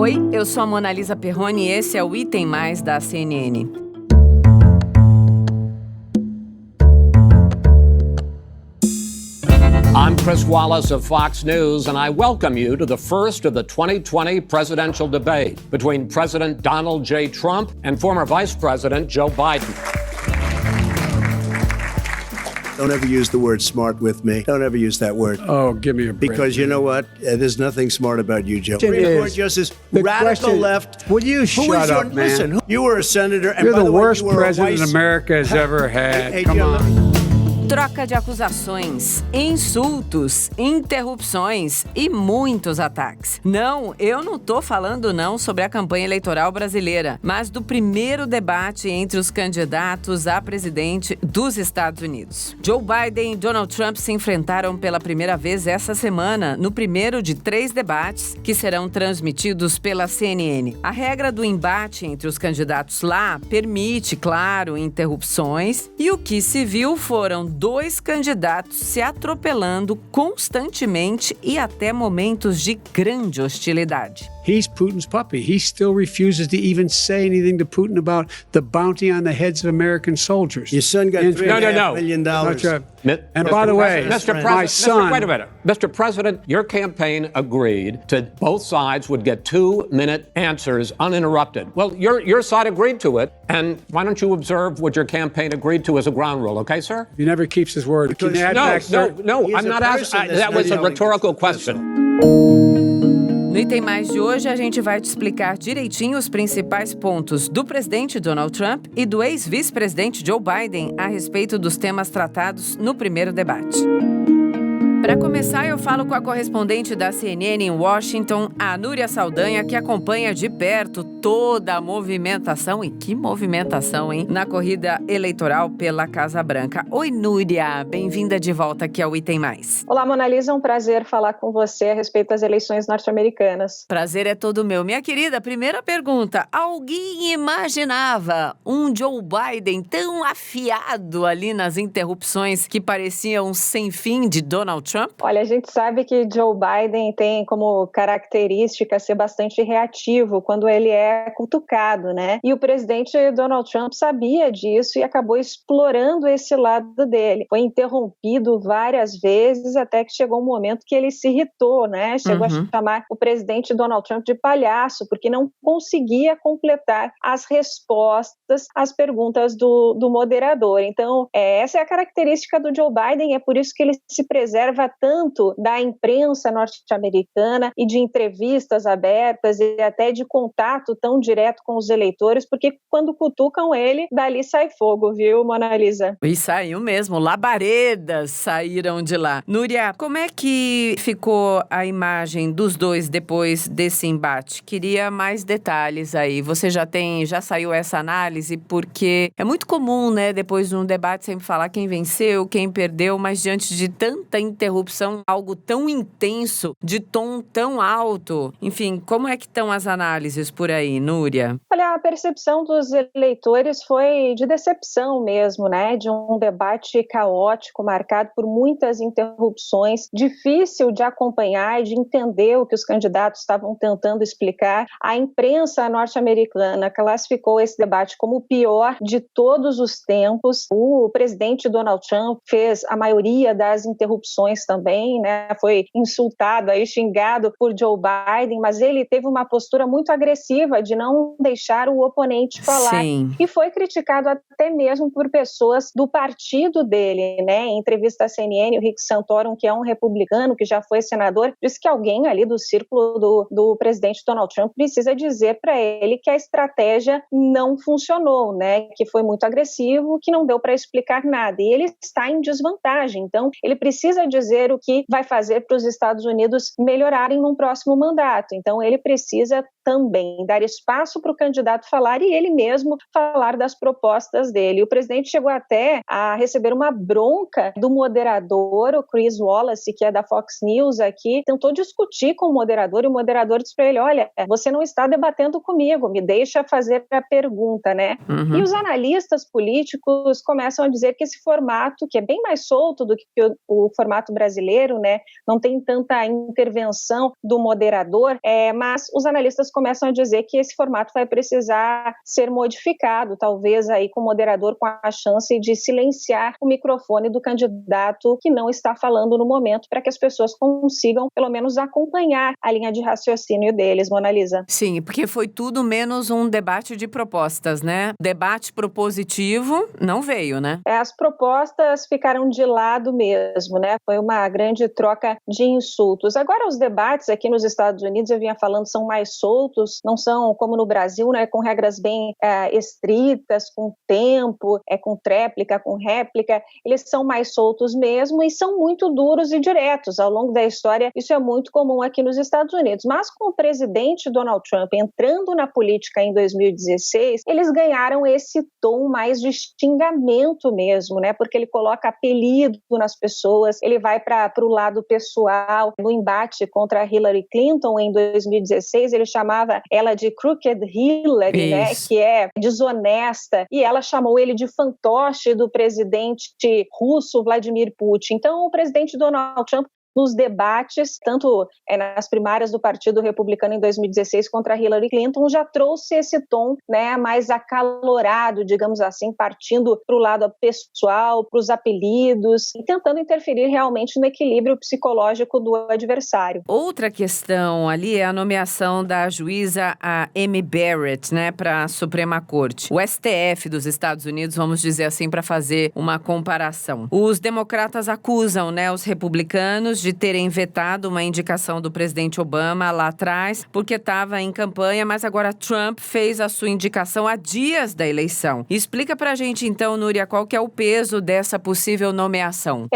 Oi, eu sou a Mona Lisa Perrone e esse é o Item Mais da CNN. I'm Chris Wallace of Fox News, and I welcome you to the first of the 2020 presidential debate between President Donald J. Trump and former Vice President Joe Biden. Don't ever use the word smart with me. Don't ever use that word. Oh, give me a break. Because you know what? There's nothing smart about you, Joe. It Supreme Court is. Justice, The radical question- left. Will you Who shut is your- up, man? Listen, you were a senator. And You're by the way, worst you were a president vice- America has ever had. Hey, Come Joe, on. Troca de acusações, insultos, interrupções e muitos ataques. Não, eu não tô falando não sobre a campanha eleitoral brasileira, mas do primeiro debate entre os candidatos a presidente dos Estados Unidos. Joe Biden e Donald Trump se enfrentaram pela primeira vez essa semana, no primeiro de 3 debates que serão transmitidos pela CNN. A regra do embate entre os candidatos lá permite, claro, interrupções, e o que se viu foram 2 candidatos se atropelando constantemente e até momentos de grande hostilidade. He's Putin's puppy. He still refuses to even say anything to Putin about the bounty on the heads of American soldiers. Your son got And- $3.5 million. And by the way, Mr. my President, son... wait a minute. Mr. President, your campaign agreed to both sides would get 2-minute answers uninterrupted. Well, your side agreed to it, and why don't you observe what your campaign agreed to as a ground rule, okay, sir? He never keeps his word. Can you add back, sir? No, He's I'm a not person asking. that's That was a not yelling. rhetorical question. No Item Mais de hoje, a gente vai te explicar direitinho os principais pontos do presidente Donald Trump e do ex-vice-presidente Joe Biden a respeito dos temas tratados no primeiro debate. Para começar, eu falo com a correspondente da CNN em Washington, a Núria Saldanha, que acompanha de perto toda a movimentação, e que movimentação, hein? Na corrida eleitoral pela Casa Branca. Oi, Núria, bem-vinda de volta aqui ao Item Mais. Olá, Mona Lisa, é um prazer falar com você a respeito das eleições norte-americanas. Prazer é todo meu. Minha querida, primeira pergunta. Alguém imaginava um Joe Biden tão afiado ali nas interrupções que pareciam sem fim de Donald Trump? Olha, a gente sabe que Joe Biden tem como característica ser bastante reativo quando ele é cutucado, né? E o presidente Donald Trump sabia disso e acabou explorando esse lado dele. Foi interrompido várias vezes até que chegou um momento que ele se irritou, né? Chegou a chamar o presidente Donald Trump de palhaço, porque não conseguia completar as respostas às perguntas do moderador. Então, essa é a característica do Joe Biden, é por isso que ele se preserva tanto da imprensa norte-americana e de entrevistas abertas e até de contato tão direto com os eleitores, porque quando cutucam ele, dali sai fogo, viu, Mona Lisa? E saiu mesmo, labaredas saíram de lá. Núria, como é que ficou a imagem dos dois depois desse embate? Queria mais detalhes aí. Você já saiu essa análise? Porque é muito comum, né, depois de um debate sempre falar quem venceu, quem perdeu, mas diante de tanta interrupção, algo tão intenso, de tom tão alto. Enfim, como é que estão as análises por aí, Núria? Olha, a percepção dos eleitores foi de decepção mesmo, né? De um debate caótico, marcado por muitas interrupções, difícil de acompanhar e de entender o que os candidatos estavam tentando explicar. A imprensa norte-americana classificou esse debate como o pior de todos os tempos. O presidente Donald Trump fez a maioria das interrupções também, né? Foi insultado, aí, xingado por Joe Biden, mas ele teve uma postura muito agressiva de não deixar o oponente falar. Sim. E foi criticado até mesmo por pessoas do partido dele, né? Em entrevista à CNN, o Rick Santorum, que é um republicano, que já foi senador, disse que alguém ali do círculo do presidente Donald Trump precisa dizer para ele que a estratégia não funcionou, né? Que foi muito agressivo, que não deu para explicar nada. E ele está em desvantagem, então ele precisa dizer o que vai fazer para os Estados Unidos melhorarem num próximo mandato. Então ele precisa também dar espaço para o candidato falar e ele mesmo falar das propostas dele. O presidente chegou até a receber uma bronca do moderador, o Chris Wallace, que é da Fox News aqui, tentou discutir com o moderador e o moderador disse para ele, olha, você não está debatendo comigo, me deixa fazer a pergunta, né? E os analistas políticos começam a dizer que esse formato, que é bem mais solto do que o formato brasileiro, né? Não tem tanta intervenção do moderador, mas os analistas começam a dizer que esse formato vai precisar ser modificado, talvez aí com o moderador com a chance de silenciar o microfone do candidato que não está falando no momento, para que as pessoas consigam, pelo menos, acompanhar a linha de raciocínio deles, Mona Lisa. Sim, porque foi tudo menos um debate de propostas, né? Debate propositivo não veio, né? As propostas ficaram de lado mesmo, né? Foi uma grande troca de insultos. Agora, os debates aqui nos Estados Unidos, eu vinha falando, são mais soltos, não são como no Brasil, né? Com regras bem estritas, com tempo, com tréplica, com réplica. Eles são mais soltos mesmo e são muito duros e diretos. Ao longo da história, isso é muito comum aqui nos Estados Unidos. Mas com o presidente Donald Trump entrando na política em 2016, eles ganharam esse tom mais de xingamento mesmo, né? Porque ele coloca apelido nas pessoas, ele vai para o lado pessoal. No embate contra Hillary Clinton em 2016, ele chamava ela de Crooked Hillary, né? Que é desonesta, e ela chamou ele de fantoche do presidente russo Vladimir Putin. Então, o presidente Donald Trump, nos debates, tanto nas primárias do Partido Republicano em 2016 contra Hillary Clinton, já trouxe esse tom, né, mais acalorado, digamos assim, partindo para o lado pessoal, para os apelidos, e tentando interferir realmente no equilíbrio psicológico do adversário. Outra questão ali é a nomeação da juíza Amy Barrett, né, para a Suprema Corte. O STF dos Estados Unidos, vamos dizer assim, para fazer uma comparação. Os democratas acusam, né, os republicanos de terem vetado uma indicação do presidente Obama lá atrás, porque estava em campanha, mas agora Trump fez a sua indicação há dias da eleição. Explica pra gente então, Núria, qual que é o peso dessa possível nomeação?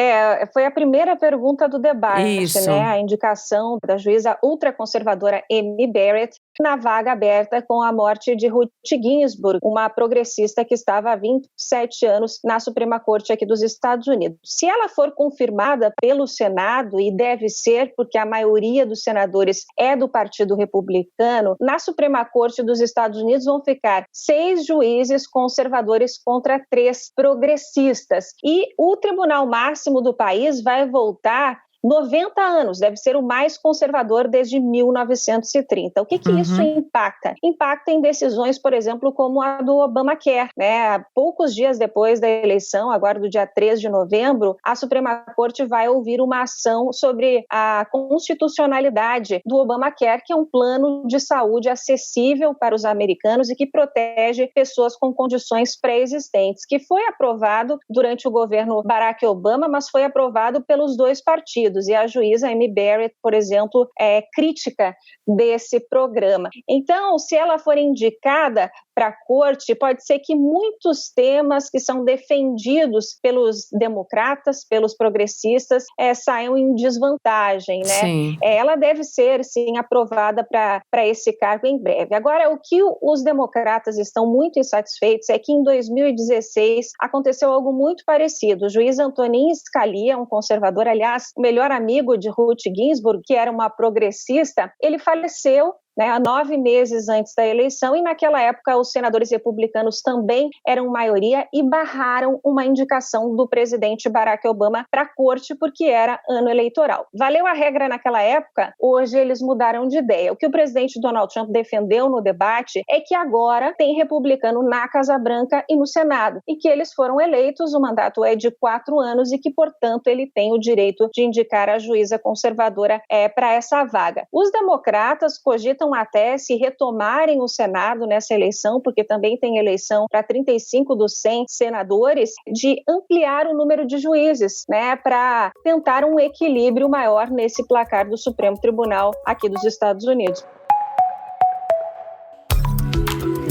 Foi a primeira pergunta do debate, Isso. né? A indicação da juíza ultraconservadora Amy Barrett na vaga aberta com a morte de Ruth Ginsburg, uma progressista que estava há 27 anos na Suprema Corte aqui dos Estados Unidos. Se ela for confirmada pelo Senado, e deve ser, porque a maioria dos senadores é do Partido Republicano, na Suprema Corte dos Estados Unidos vão ficar 6 juízes conservadores contra 3 progressistas. E o Tribunal Máximo do país vai voltar 90 anos, deve ser o mais conservador desde 1930. O que isso impacta? Impacta em decisões, por exemplo, como a do Obamacare, né? Poucos dias depois da eleição, agora do dia 3 de novembro, a Suprema Corte vai ouvir uma ação sobre a constitucionalidade do Obamacare, que é um plano de saúde acessível para os americanos e que protege pessoas com condições pré-existentes, que foi aprovado durante o governo Barack Obama, mas foi aprovado pelos 2 partidos. E a juíza Amy Barrett, por exemplo, é crítica desse programa. Então, se ela for indicada para a corte, pode ser que muitos temas que são defendidos pelos democratas, pelos progressistas, saiam em desvantagem, né? Sim. Ela deve ser, sim, aprovada para esse cargo em breve. Agora, o que os democratas estão muito insatisfeitos é que em 2016 aconteceu algo muito parecido. O juiz Antonin Scalia, um conservador, aliás, o melhor amigo de Ruth Ginsburg, que era uma progressista, ele faleceu, né, há 9 meses antes da eleição, e naquela época os senadores republicanos também eram maioria e barraram uma indicação do presidente Barack Obama para a corte porque era ano eleitoral. Valeu a regra naquela época? Hoje eles mudaram de ideia. O que o presidente Donald Trump defendeu no debate é que agora tem republicano na Casa Branca e no Senado, e que eles foram eleitos, o mandato é de 4 anos e que, portanto, ele tem o direito de indicar a juíza conservadora para essa vaga. Os democratas cogitam até se retomarem o Senado nessa eleição, porque também tem eleição para 35 dos 100 senadores, de ampliar o número de juízes, né, para tentar um equilíbrio maior nesse placar do Supremo Tribunal aqui dos Estados Unidos.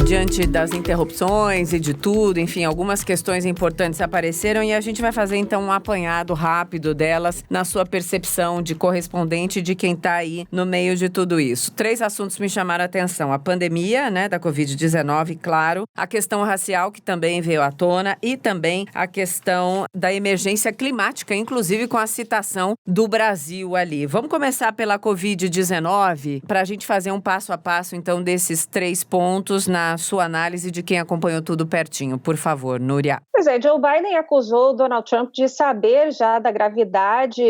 Diante das interrupções e de tudo, enfim, algumas questões importantes apareceram e a gente vai fazer então um apanhado rápido delas na sua percepção de correspondente de quem está aí no meio de tudo isso. 3 assuntos me chamaram a atenção: a pandemia, né, da Covid-19, claro, a questão racial, que também veio à tona, e também a questão da emergência climática, inclusive com a citação do Brasil ali. Vamos começar pela Covid-19 para a gente fazer um passo a passo então desses 3 pontos na sua análise de quem acompanhou tudo pertinho. Por favor, Núria. Pois é, Joe Biden acusou Donald Trump de saber já da gravidade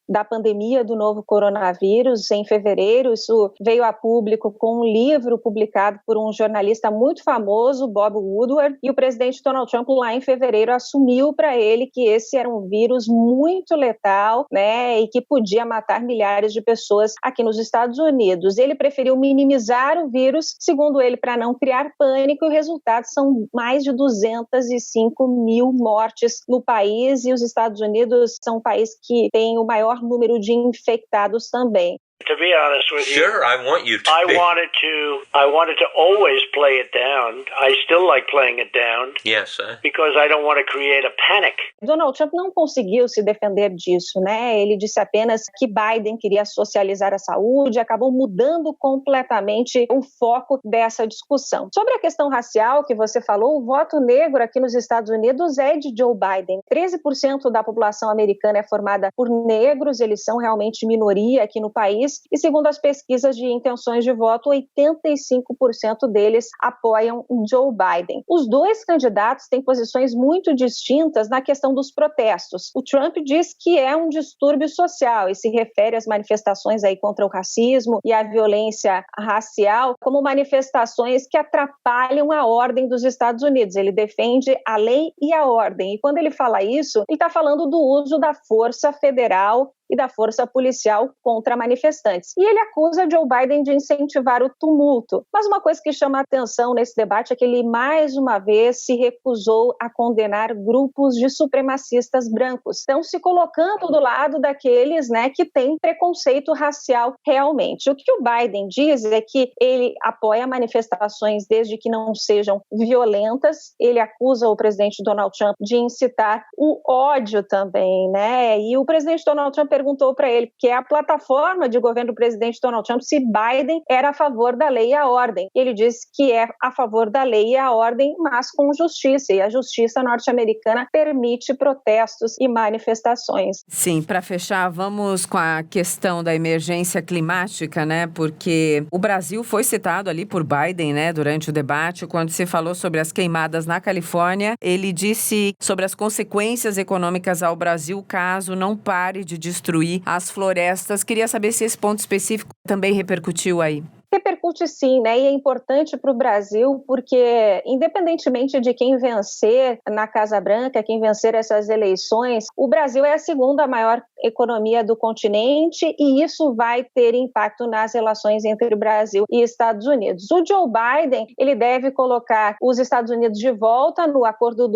da pandemia do novo coronavírus em fevereiro. Isso veio a público com um livro publicado por um jornalista muito famoso, Bob Woodward, e o presidente Donald Trump lá em fevereiro assumiu para ele que esse era um vírus muito letal, né, e que podia matar milhares de pessoas aqui nos Estados Unidos. Ele preferiu minimizar o vírus, segundo ele, para não criar pânico, e o resultado são mais de 205 mil mortes no país, e os Estados Unidos são um país que tem o maior número de infectados também. To be honest with you, sure, I want you to. I wanted to always play it down. I still like playing it down. Yes, sir. Because I don't want to create a panic. Donald Trump não conseguiu se defender disso, né? Ele disse apenas que Biden queria socializar a saúde, acabou mudando completamente o foco dessa discussão. Sobre a questão racial que você falou, o voto negro aqui nos Estados Unidos é de Joe Biden. 13% da população americana é formada por negros, eles são realmente minoria aqui no país. E segundo as pesquisas de intenções de voto, 85% deles apoiam Joe Biden. Os dois candidatos têm posições muito distintas na questão dos protestos. O Trump diz que é um distúrbio social e se refere às manifestações aí contra o racismo e a violência racial como manifestações que atrapalham a ordem dos Estados Unidos. Ele defende a lei e a ordem. E quando ele fala isso, ele está falando do uso da força federal e da força policial contra manifestantes. E ele acusa Joe Biden de incentivar o tumulto. Mas uma coisa que chama a atenção nesse debate é que ele, mais uma vez, se recusou a condenar grupos de supremacistas brancos. Estão se colocando do lado daqueles, né, que têm preconceito racial realmente. O que o Biden diz é que ele apoia manifestações desde que não sejam violentas. Ele acusa o presidente Donald Trump de incitar o ódio também, né? E o presidente Donald Trump perguntou para ele, que é a plataforma de governo do presidente Donald Trump, se Biden era a favor da lei e a ordem. Ele disse que é a favor da lei e a ordem, mas com justiça. E a justiça norte-americana permite protestos e manifestações. Sim, para fechar, vamos com a questão da emergência climática, né? Porque o Brasil foi citado ali por Biden, né? Durante o debate, quando se falou sobre as queimadas na Califórnia, ele disse sobre as consequências econômicas ao Brasil caso não pare de destruir as florestas. Queria saber se esse ponto específico também repercutiu aí. Repercute sim, né? E é importante para o Brasil porque, independentemente de quem vencer na Casa Branca, quem vencer essas eleições, o Brasil é a segunda maior economia do continente e isso vai ter impacto nas relações entre o Brasil e Estados Unidos. O Joe Biden, ele deve colocar os Estados Unidos de volta no Acordo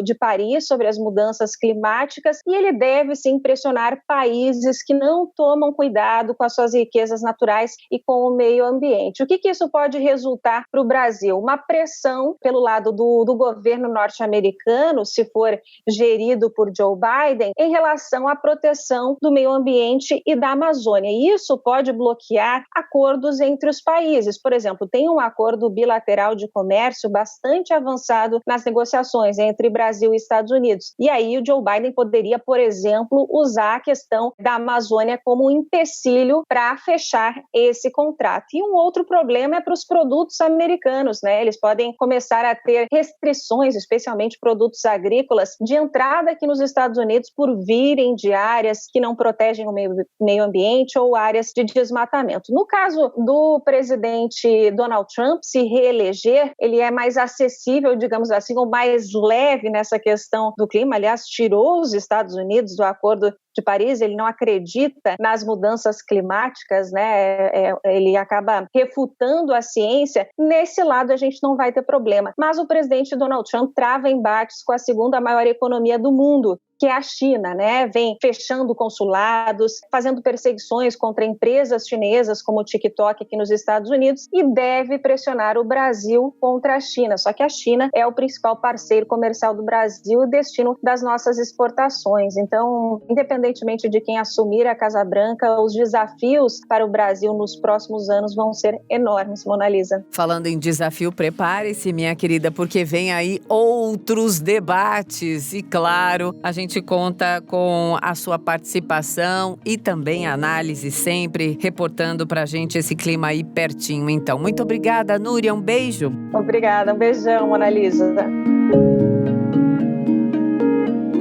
de Paris sobre as mudanças climáticas e ele deve sim pressionar países que não tomam cuidado com as suas riquezas naturais e com o meio ambiente. O que isso pode resultar para o Brasil? Uma pressão pelo lado do governo norte-americano, se for gerido por Joe Biden, em relação à proteção do meio ambiente e da Amazônia. E isso pode bloquear acordos entre os países. Por exemplo, tem um acordo bilateral de comércio bastante avançado nas negociações entre Brasil e Estados Unidos. E aí o Joe Biden poderia, por exemplo, usar a questão da Amazônia como um empecilho para fechar esse contrato. E um outro problema é para os produtos americanos, né? Eles podem começar a ter restrições, especialmente produtos agrícolas, de entrada aqui nos Estados Unidos por virem de áreas que não protegem o meio ambiente ou áreas de desmatamento. No caso do presidente Donald Trump se reeleger, ele é mais acessível, digamos assim, ou mais leve nessa questão do clima. Aliás, tirou os Estados Unidos do Acordo de Paris, ele não acredita nas mudanças climáticas, né? Ele acaba refutando a ciência. Nesse lado a gente não vai ter problema. Mas o presidente Donald Trump trava embates com a segunda maior economia do mundo, que é a China, né? Vem fechando consulados, fazendo perseguições contra empresas chinesas como o TikTok aqui nos Estados Unidos e deve pressionar o Brasil contra a China. Só que a China é o principal parceiro comercial do Brasil e destino das nossas exportações. Então, independentemente de quem assumir a Casa Branca, os desafios para o Brasil nos próximos anos vão ser enormes, Mona Lisa. Falando em desafio, prepare-se, minha querida, porque vem aí outros debates e, claro, a gente gente conta com a sua participação e também análise sempre, reportando pra gente esse clima aí pertinho. Então, muito obrigada, Núria. Um beijo. Obrigada. Um beijão, Mona Lisa.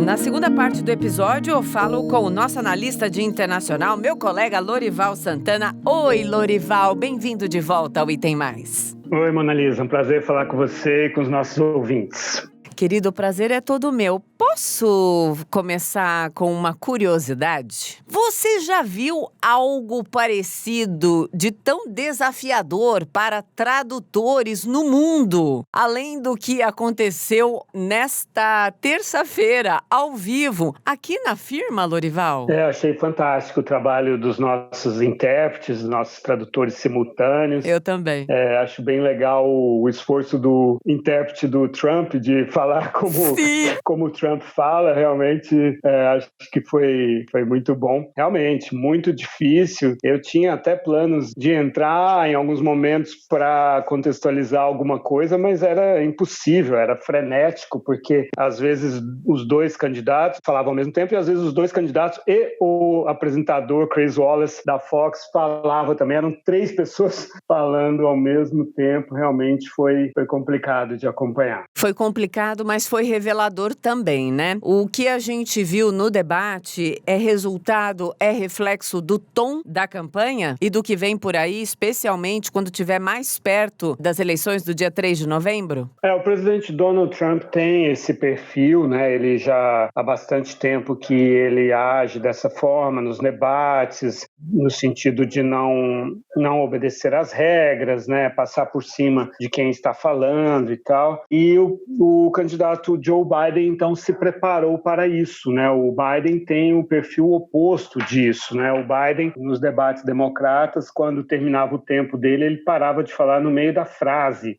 Na segunda parte do episódio, eu falo com o nosso analista de internacional, meu colega Lorival Santana. Oi, Lorival, bem-vindo de volta ao Item Mais. Oi, Mona Lisa, um prazer falar com você e com os nossos ouvintes. Querido, o prazer é todo meu. Posso começar com uma curiosidade? Você já viu algo parecido de tão desafiador para tradutores no mundo? Além do que aconteceu nesta terça-feira, ao vivo, aqui na firma, Lorival? Achei fantástico o trabalho dos nossos intérpretes, dos nossos tradutores simultâneos. Eu também. Acho bem legal o esforço do intérprete do Trump de falar como o Trump fala, realmente acho que foi muito bom. Realmente, muito difícil. Eu tinha até planos de entrar em alguns momentos para contextualizar alguma coisa, mas era impossível, era frenético, porque às vezes os dois candidatos falavam ao mesmo tempo e às vezes os dois candidatos e o apresentador Chris Wallace da Fox falavam também. Eram 3 pessoas falando ao mesmo tempo. Realmente foi complicado de acompanhar. Foi complicado, mas foi revelador também, né? O que a gente viu no debate é reflexo do tom da campanha e do que vem por aí, especialmente quando estiver mais perto das eleições do dia 3 de novembro? O presidente Donald Trump tem esse perfil, né? Ele já há bastante tempo que ele age dessa forma nos debates, no sentido de não obedecer às regras, né? Passar por cima de quem está falando e tal. E o candidato Joe Biden, então, se preparou para isso, né? O Biden tem o perfil oposto disso, né? O Biden, nos debates democratas, quando terminava o tempo dele, ele parava de falar no meio da frase.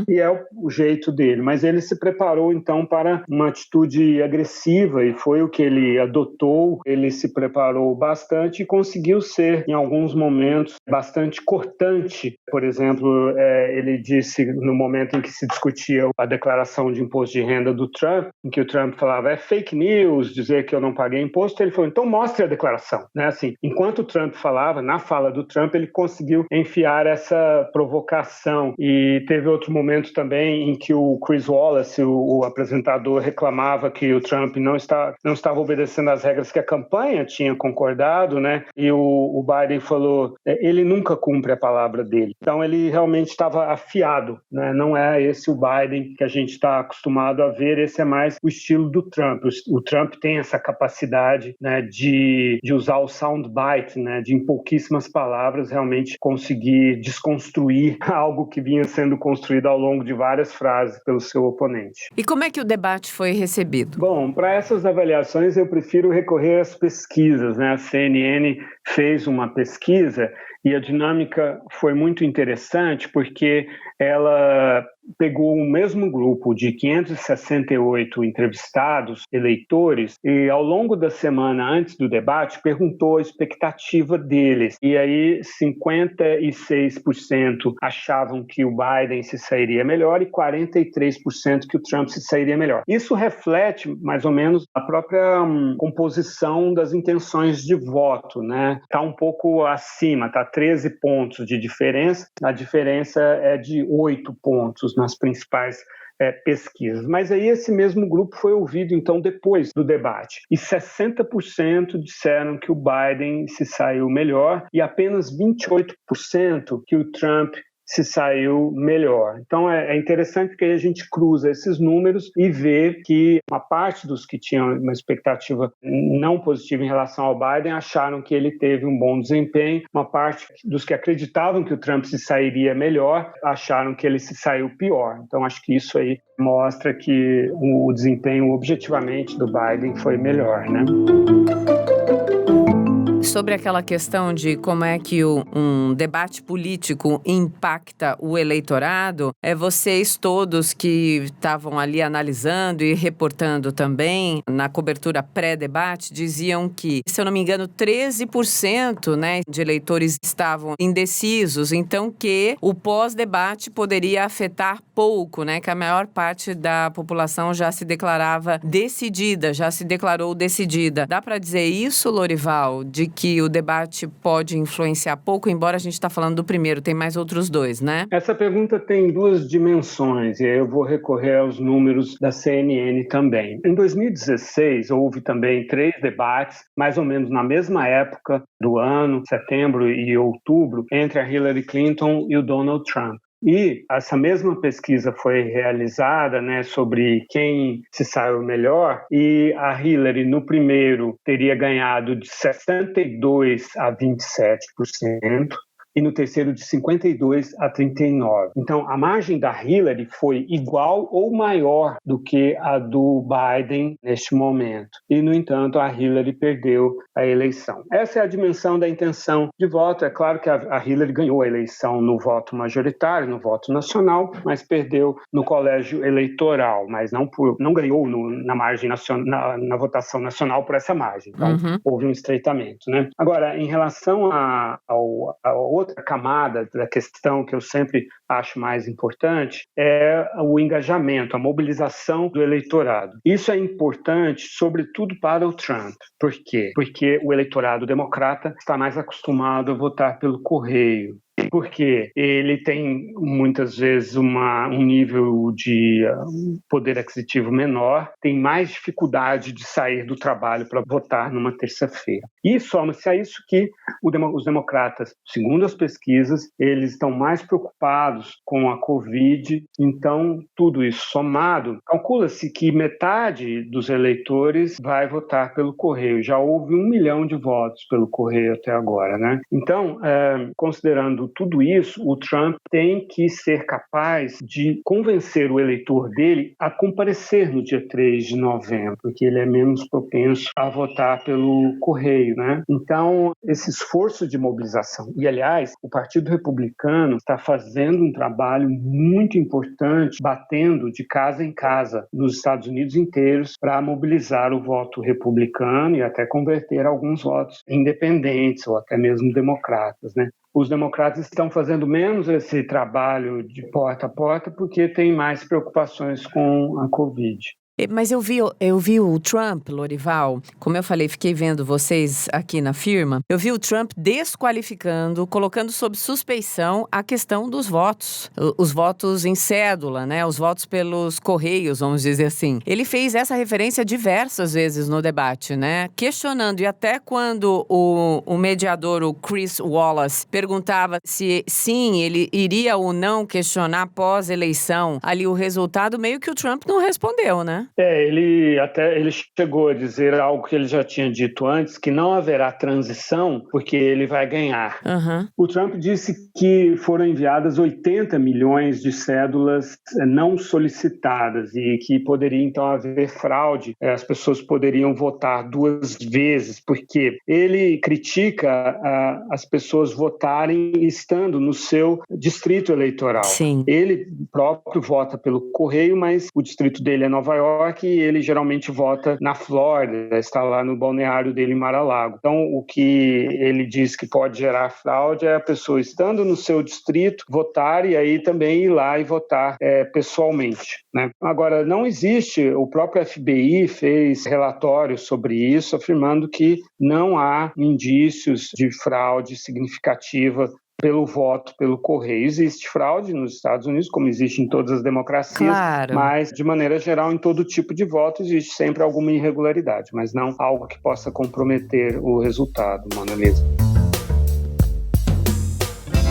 E é o jeito dele. Mas ele se preparou, então, para uma atitude agressiva e foi o que ele adotou. Ele se preparou bastante e conseguiu ser, em alguns momentos, bastante cortante. Por exemplo, ele disse, no momento em que se discutia a declaração de imposto de renda do Trump, em que o Trump falava, é fake news dizer que eu não paguei imposto, ele falou, então mostre a declaração, né? Assim, enquanto o Trump falava, na fala do Trump, ele conseguiu enfiar essa provocação. E teve outro momento também em que o Chris Wallace, o apresentador, reclamava que o Trump não estava obedecendo às regras que a campanha tinha concordado, né? E o Biden falou, ele nunca cumpre a palavra dele. Então ele realmente estava afiado, né? Não é esse o Biden que a gente está acostumado a ver, esse é mais o estilo do Trump. O Trump tem essa capacidade, né, de usar o soundbite, né, de em pouquíssimas palavras realmente conseguir desconstruir algo que vinha sendo construído ao longo de várias frases pelo seu oponente. E como é que o debate foi recebido? Bom, para essas avaliações eu prefiro recorrer às pesquisas, né? A CNN fez uma pesquisa e a dinâmica foi muito interessante porque ela pegou o mesmo grupo de 568 entrevistados, eleitores, e ao longo da semana antes do debate perguntou a expectativa deles. E aí 56% achavam que o Biden se sairia melhor e 43% que o Trump se sairia melhor. Isso reflete mais ou menos a própria composição das intenções de voto, né? Está um pouco acima, está 13 pontos de diferença, a diferença é de 8 pontos nas principais pesquisas. Mas aí esse mesmo grupo foi ouvido, então, depois do debate. E 60% disseram que o Biden se saiu melhor e apenas 28% que o Trump se saiu melhor. Então é interessante que a gente cruza esses números e vê que uma parte dos que tinham uma expectativa não positiva em relação ao Biden acharam que ele teve um bom desempenho, uma parte dos que acreditavam que o Trump se sairia melhor acharam que ele se saiu pior. Então acho que isso aí mostra que o desempenho objetivamente do Biden foi melhor, né? Sobre aquela questão de como é que um debate político impacta o eleitorado, vocês todos que estavam ali analisando e reportando também na cobertura pré-debate diziam que, se eu não me engano, 13%, né, de eleitores estavam indecisos, então que o pós-debate poderia afetar pouco, né, que a maior parte da população já se declarava decidida, já se declarou decidida. Dá para dizer isso, Lorival, de que o debate pode influenciar pouco, embora a gente está falando do primeiro, tem mais outros dois, né? Essa pergunta tem duas dimensões, e aí eu vou recorrer aos números da CNN também. Em 2016, houve também 3 debates, mais ou menos na mesma época do ano, setembro e outubro, entre a Hillary Clinton e o Donald Trump. E essa mesma pesquisa foi realizada, né, sobre quem se saiu melhor, e a Hillary no primeiro teria ganhado de 62% a 27%, e no terceiro de 52% a 39%. Então, a margem da Hillary foi igual ou maior do que a do Biden neste momento. E, no entanto, a Hillary perdeu a eleição. Essa é a dimensão da intenção de voto. É claro que a Hillary ganhou a eleição no voto majoritário, no voto nacional, mas perdeu no colégio eleitoral, mas não ganhou na margem nacional, na votação nacional por essa margem. Então, houve um estreitamento, né? Agora, em relação a outra camada da questão que eu sempre acho mais importante é o engajamento, a mobilização do eleitorado. Isso é importante, sobretudo para o Trump. Por quê? Porque o eleitorado democrata está mais acostumado a votar pelo correio. Porque ele tem muitas vezes um nível de poder aquisitivo menor, tem mais dificuldade de sair do trabalho para votar numa terça-feira. E soma-se a isso que os democratas, segundo as pesquisas, eles estão mais preocupados com a Covid. Então, tudo isso somado, calcula-se que metade dos eleitores vai votar pelo correio. Já houve 1 milhão de votos pelo correio até agora, né? Então, considerando tudo isso, o Trump tem que ser capaz de convencer o eleitor dele a comparecer no dia 3 de novembro, porque ele é menos propenso a votar pelo correio, né? Então, esse esforço de mobilização. E, aliás, o Partido Republicano está fazendo um trabalho muito importante, batendo de casa em casa nos Estados Unidos inteiros para mobilizar o voto republicano e até converter alguns votos independentes ou até mesmo democratas, né? Os democratas estão fazendo menos esse trabalho de porta a porta porque têm mais preocupações com a Covid. Mas eu vi o Trump, Lorival, como eu falei, fiquei vendo vocês aqui na firma, eu vi o Trump desqualificando, colocando sob suspeição a questão dos votos, os votos em cédula, né, os votos pelos correios, vamos dizer assim. Ele fez essa referência diversas vezes no debate, né, questionando, e até quando o mediador, o Chris Wallace, perguntava se sim, ele iria ou não questionar pós-eleição, ali o resultado, meio que o Trump não respondeu, né? Ele chegou a dizer algo que ele já tinha dito antes, que não haverá transição porque ele vai ganhar. O Trump disse que foram enviadas 80 milhões de cédulas não solicitadas e que poderia então haver fraude, as pessoas poderiam votar 2 vezes, porque ele critica as pessoas votarem estando no seu distrito eleitoral. Sim. Ele próprio vota pelo correio, mas o distrito dele é Nova York e ele geralmente vota na Flórida, está lá no balneário dele em Mar-a-Lago. Então, o que ele diz que pode gerar fraude é a pessoa estando no seu distrito, votar e aí também ir lá e votar pessoalmente, né? Agora, não existe, o próprio FBI fez relatórios sobre isso, afirmando que não há indícios de fraude significativa pelo voto, pelo correio. Existe fraude nos Estados Unidos, como existe em todas as democracias, claro, mas, de maneira geral, em todo tipo de voto existe sempre alguma irregularidade, mas não algo que possa comprometer o resultado, Mona Lisa.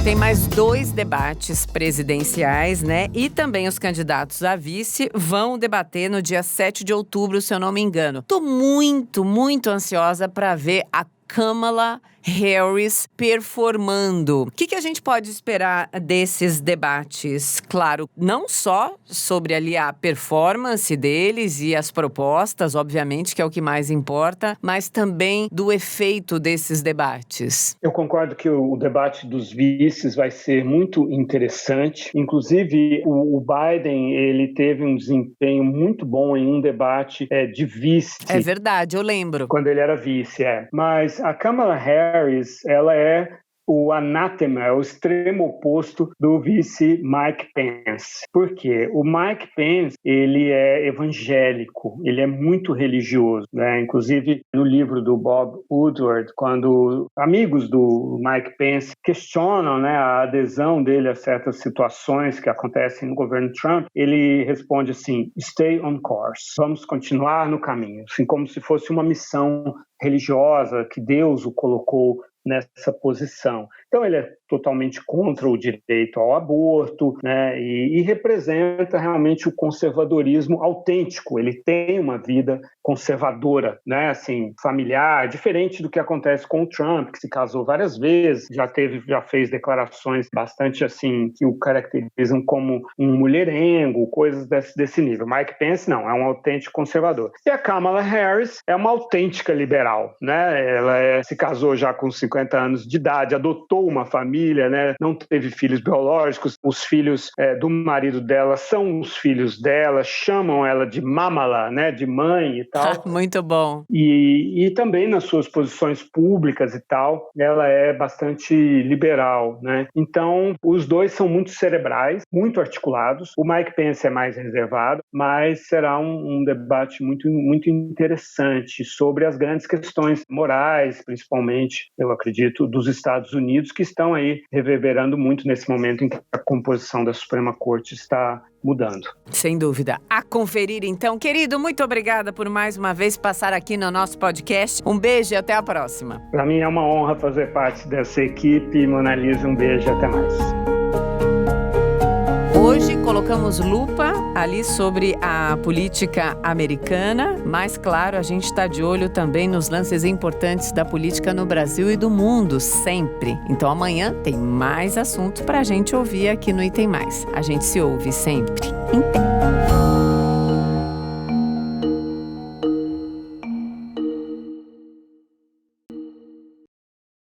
Tem mais 2 debates presidenciais, né? E também os candidatos a vice vão debater no dia 7 de outubro, se eu não me engano. Tô muito, muito ansiosa para ver a Kamala Harris performando. O que a gente pode esperar desses debates? Claro, não só sobre ali a performance deles e as propostas, obviamente, que é o que mais importa, mas também do efeito desses debates. Eu concordo que o debate dos vices vai ser muito interessante. Inclusive, o Biden, ele teve um desempenho muito bom em um debate de vice. É verdade, eu lembro. Quando ele era vice, Mas a Kamala Harris, ela é o anátema, é o extremo oposto do vice Mike Pence. Por quê? O Mike Pence, ele é evangélico, ele é muito religioso, né? Inclusive, no livro do Bob Woodward, quando amigos do Mike Pence questionam, né, a adesão dele a certas situações que acontecem no governo Trump, ele responde assim: stay on course, vamos continuar no caminho, assim, como se fosse uma missão religiosa que Deus o colocou nessa posição. Então ele é totalmente contra o direito ao aborto, né, e representa realmente o conservadorismo autêntico. Ele tem uma vida conservadora, né, assim, familiar, diferente do que acontece com o Trump, que se casou várias vezes, já fez declarações bastante assim que o caracterizam como um mulherengo, coisas desse nível. Mike Pence não, é um autêntico conservador. E a Kamala Harris é uma autêntica liberal, né? Ela se casou já com 50 anos de idade, adotou uma família, né? Não teve filhos biológicos, os filhos do marido dela são os filhos dela, chamam ela de Mamala, né? De mãe e tal. Muito bom. E também nas suas posições públicas e tal, ela é bastante liberal, né? Então, os dois são muito cerebrais, muito articulados. O Mike Pence é mais reservado, mas será um debate muito, muito interessante sobre as grandes questões morais, principalmente, eu acredito, dos Estados Unidos, que estão aí reverberando muito nesse momento em que a composição da Suprema Corte está mudando. Sem dúvida. A conferir, então. Querido, muito obrigada por mais uma vez passar aqui no nosso podcast. Um beijo e até a próxima. Para mim é uma honra fazer parte dessa equipe. Mona Lisa, um beijo e até mais. Hoje colocamos lupa ali sobre a política americana, mas claro, a gente está de olho também nos lances importantes da política no Brasil e do mundo, sempre. Então amanhã tem mais assunto para a gente ouvir aqui no Item Mais. A gente se ouve sempre. Em pé.